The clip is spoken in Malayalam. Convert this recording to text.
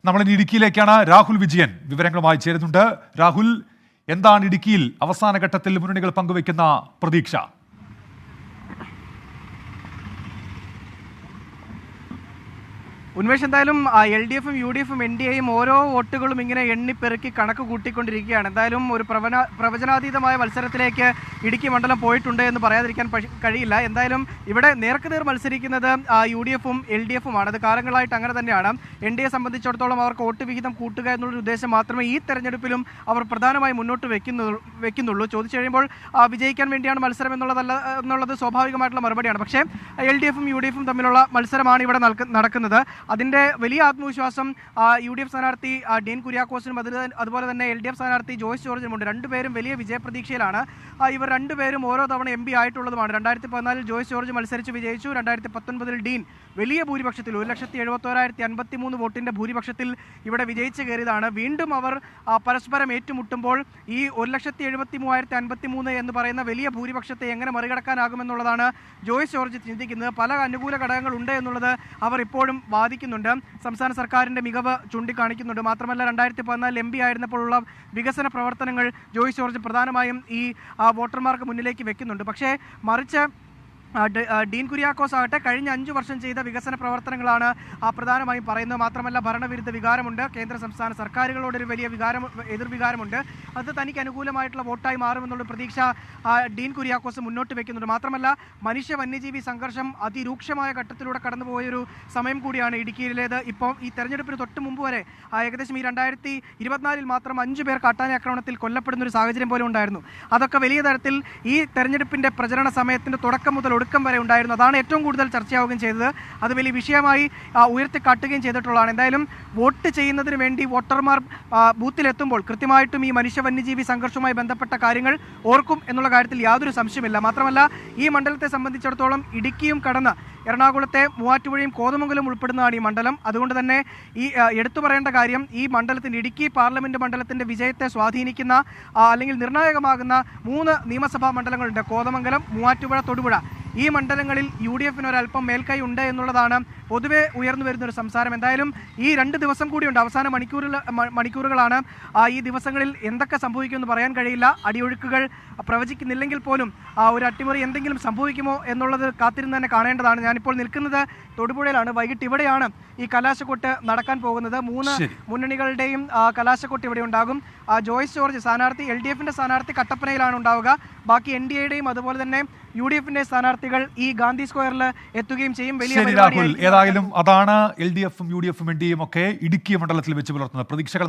നമ്മളിനി ഇടുക്കിയിലേക്കാണ്. രാഹുൽ വിജയൻ വിവരങ്ങളുമായി ചേരുന്നുണ്ട്. രാഹുൽ, എന്താണ് ഇടുക്കിയിൽ അവസാന ഘട്ടത്തിൽ മുന്നണികൾ പങ്കുവയ്ക്കുന്ന പ്രതീക്ഷ? ഉന്മേഷ്, എന്തായാലും LDF-ഉം UDF-ഉം NDA-യും ഓരോ വോട്ടുകളും ഇങ്ങനെ എണ്ണിപ്പെറുക്കി കണക്ക് കൂട്ടിക്കൊണ്ടിരിക്കുകയാണ്. എന്തായാലും ഒരു പ്രവചനാതീതമായ മത്സരത്തിലേക്ക് ഇടുക്കി മണ്ഡലം പോയിട്ടുണ്ട് എന്ന് പറയാതിരിക്കാൻ കഴിയില്ല. എന്തായാലും ഇവിടെ നേർക്കുനേർ മത്സരിക്കുന്നത് UDF-ഉം LDF-ഉമാണ്. അത് കാലങ്ങളായിട്ട് അങ്ങനെ തന്നെയാണ്. NDA സംബന്ധിച്ചിടത്തോളം അവർക്ക് വോട്ട് വിഹിതം കൂട്ടുക എന്നുള്ളൊരു ഉദ്ദേശം മാത്രമേ ഈ തെരഞ്ഞെടുപ്പിലും അവർ പ്രധാനമായി മുന്നോട്ട് വെക്കുന്നുള്ളൂ. ചോദിച്ചു കഴിയുമ്പോൾ വിജയിക്കാൻ വേണ്ടിയാണ് മത്സരം എന്നുള്ളത് സ്വാഭാവികമായിട്ടുള്ള മറുപടിയാണ്. പക്ഷേ LDF-ഉം UDF-ഉം തമ്മിലുള്ള മത്സരമാണ് ഇവിടെ നടക്കുന്നത്. അതിൻ്റെ വലിയ ആത്മവിശ്വാസം UDF സ്ഥാനാർത്ഥി ഡീൻ കുര്യാക്കോസിനും അതുപോലെ തന്നെ LDF സ്ഥാനാർത്ഥി ജോയ്സ് ജോർജിനുമുണ്ട്. രണ്ടുപേരും വലിയ വിജയപ്രതീക്ഷയിലാണ്. ഇവർ രണ്ടുപേരും ഓരോ തവണ MP ആയിട്ടുള്ളതുമാണ്. 2014 ജോയ്സ് ജോർജ് മത്സരിച്ച് വിജയിച്ചു. 2019 ഡീൻ വലിയ ഭൂരിപക്ഷത്തിൽ 1,71,053 വോട്ടിൻ്റെ ഭൂരിപക്ഷത്തിൽ ഇവിടെ വിജയിച്ച് കയറിയതാണ്. വീണ്ടും അവർ പരസ്പരം ഏറ്റുമുട്ടുമ്പോൾ ഈ 1,73,053 എന്ന് പറയുന്ന വലിയ ഭൂരിപക്ഷത്തെ എങ്ങനെ മറികടക്കാനാകുമെന്നുള്ളതാണ് ജോയ്സ് ജോർജ് ചിന്തിക്കുന്നത്. പല അനുകൂല ഘടകങ്ങളുണ്ട് എന്നുള്ളത് അവർ ഇപ്പോഴും വാദിക്കുന്നുണ്ട്. സംസ്ഥാന സർക്കാരിൻ്റെ മികവ് ചൂണ്ടിക്കാണിക്കുന്നുണ്ട്. മാത്രമല്ല 2014 MP ആയിരുന്നപ്പോഴുള്ള വികസന പ്രവർത്തനങ്ങൾ ജോയ്സ് ജോർജ് പ്രധാനമായും ഈ വോട്ടർമാർക്ക് മുന്നിലേക്ക് വെക്കുന്നുണ്ട്. പക്ഷേ മറിച്ച് ഡീൻ കുര്യാക്കോസ് ആകട്ടെ കഴിഞ്ഞ 5 വർഷം ചെയ്ത വികസന പ്രവർത്തനങ്ങളാണ് പ്രധാനമായും പറയുന്നത്. മാത്രമല്ല ഭരണവിരുദ്ധ വികാരമുണ്ട്. കേന്ദ്ര സംസ്ഥാന സർക്കാരുകളോടൊരു വലിയ എതിർവികാരമുണ്ട്. അത് തനിക്ക് അനുകൂലമായിട്ടുള്ള വോട്ടായി മാറുമെന്നുള്ള പ്രതീക്ഷ ഡീൻ കുര്യാക്കോസ് മുന്നോട്ട് വെക്കുന്നുണ്ട്. മാത്രമല്ല മനുഷ്യ വന്യജീവി സംഘർഷം അതിരൂക്ഷമായ ഘട്ടത്തിലൂടെ കടന്നുപോയൊരു സമയം കൂടിയാണ് ഇടുക്കിയിലേത്. ഇപ്പോൾ ഈ തെരഞ്ഞെടുപ്പിന് തൊട്ട് മുമ്പ് വരെ ഏകദേശം ഈ 2024 മാത്രം 5 പേർ കാട്ടാന ആക്രമണത്തിൽ കൊല്ലപ്പെടുന്ന ഒരു സാഹചര്യം പോലും ഉണ്ടായിരുന്നു. അതൊക്കെ വലിയ തരത്തിൽ ഈ തെരഞ്ഞെടുപ്പിൻ്റെ പ്രചരണ സമയത്തിൻ്റെ തുടക്കം മുതൽ ഒടുക്കം വരെ ഉണ്ടായിരുന്നു. അതാണ് ഏറ്റവും കൂടുതൽ ചർച്ചയാവുകയും ചെയ്തത്. അത് വലിയ വിഷയമായി ഉയർത്തിക്കാട്ടുകയും ചെയ്തിട്ടുള്ളതാണ്. എന്തായാലും വോട്ട് ചെയ്യുന്നതിന് വേണ്ടി വോട്ടർമാർ ബൂത്തിലെത്തുമ്പോൾ കൃത്യമായിട്ടും ഈ മനുഷ്യ വന്യജീവി സംഘർഷവുമായി ബന്ധപ്പെട്ട കാര്യങ്ങൾ ഓർക്കും എന്നുള്ള കാര്യത്തിൽ യാതൊരു സംശയമില്ല. മാത്രമല്ല ഈ മണ്ഡലത്തെ സംബന്ധിച്ചിടത്തോളം ഇടുക്കിയും കടന്ന് എറണാകുളത്തെ മൂവാറ്റുപുഴയും കോതമംഗലം ഉൾപ്പെടുന്നതാണ് ഈ മണ്ഡലം. അതുകൊണ്ട് തന്നെ ഈ എടുത്തു പറയേണ്ട കാര്യം, ഈ മണ്ഡലത്തിൻ്റെ ഇടുക്കി പാർലമെൻറ്റ് മണ്ഡലത്തിൻ്റെ വിജയത്തെ സ്വാധീനിക്കുന്ന അല്ലെങ്കിൽ നിർണായകമാകുന്ന 3 നിയമസഭാ മണ്ഡലങ്ങളുണ്ട്: കോതമംഗലം, മൂവാറ്റുപുഴ, തൊടുപുഴ. ഈ മണ്ഡലങ്ങളിൽ UDF-ന് ഒരല്പം മേൽക്കൈ ഉണ്ട് എന്നുള്ളതാണ് പൊതുവെ ഉയർന്നു വരുന്നൊരു സംസാരം. എന്തായാലും ഈ 2 ദിവസം കൂടിയുണ്ട്. അവസാന മണിക്കൂറുകളാണ്. ഈ ദിവസങ്ങളിൽ എന്തൊക്കെ സംഭവിക്കുമെന്ന് പറയാൻ കഴിയില്ല. അടിയൊഴുക്കുകൾ പ്രവചിക്കുന്നില്ലെങ്കിൽ പോലും ഒരു അട്ടിമറി എന്തെങ്കിലും സംഭവിക്കുമോ എന്നുള്ളത് കാത്തിരുന്ന് തന്നെ കാണേണ്ടതാണ്. ഞാനിപ്പോൾ നിൽക്കുന്നത് തൊടുപുഴയിലാണ്. വൈകിട്ട് ഇവിടെയാണ് ഈ കലാശക്കൊട്ട് നടക്കാൻ പോകുന്നത്. 3 മുന്നണികളുടെയും കലാശക്കൊട്ട് ഇവിടെ ഉണ്ടാകും. ജോയ്സ് ജോർജ് സ്ഥാനാർത്ഥി, LDF-ന്റെ സ്ഥാനാർത്ഥി കട്ടപ്പനയിലാണ് ഉണ്ടാവുക. ബാക്കി NDA-യുടെയും അതുപോലെ തന്നെ UDF-ന്റെ സ്ഥാനാർത്ഥികൾ ഈ ഗാന്ധി സ്ക്വയറിൽ എത്തുകയും ചെയ്യും. വലിയ ഏതായാലും അതാണ് LDF-ഉം UDF-ഉം NDA-യും ഒക്കെ ഇടുക്കി മണ്ഡലത്തിൽ വെച്ച് പുലർത്തുന്ന പ്രതീക്ഷകൾ.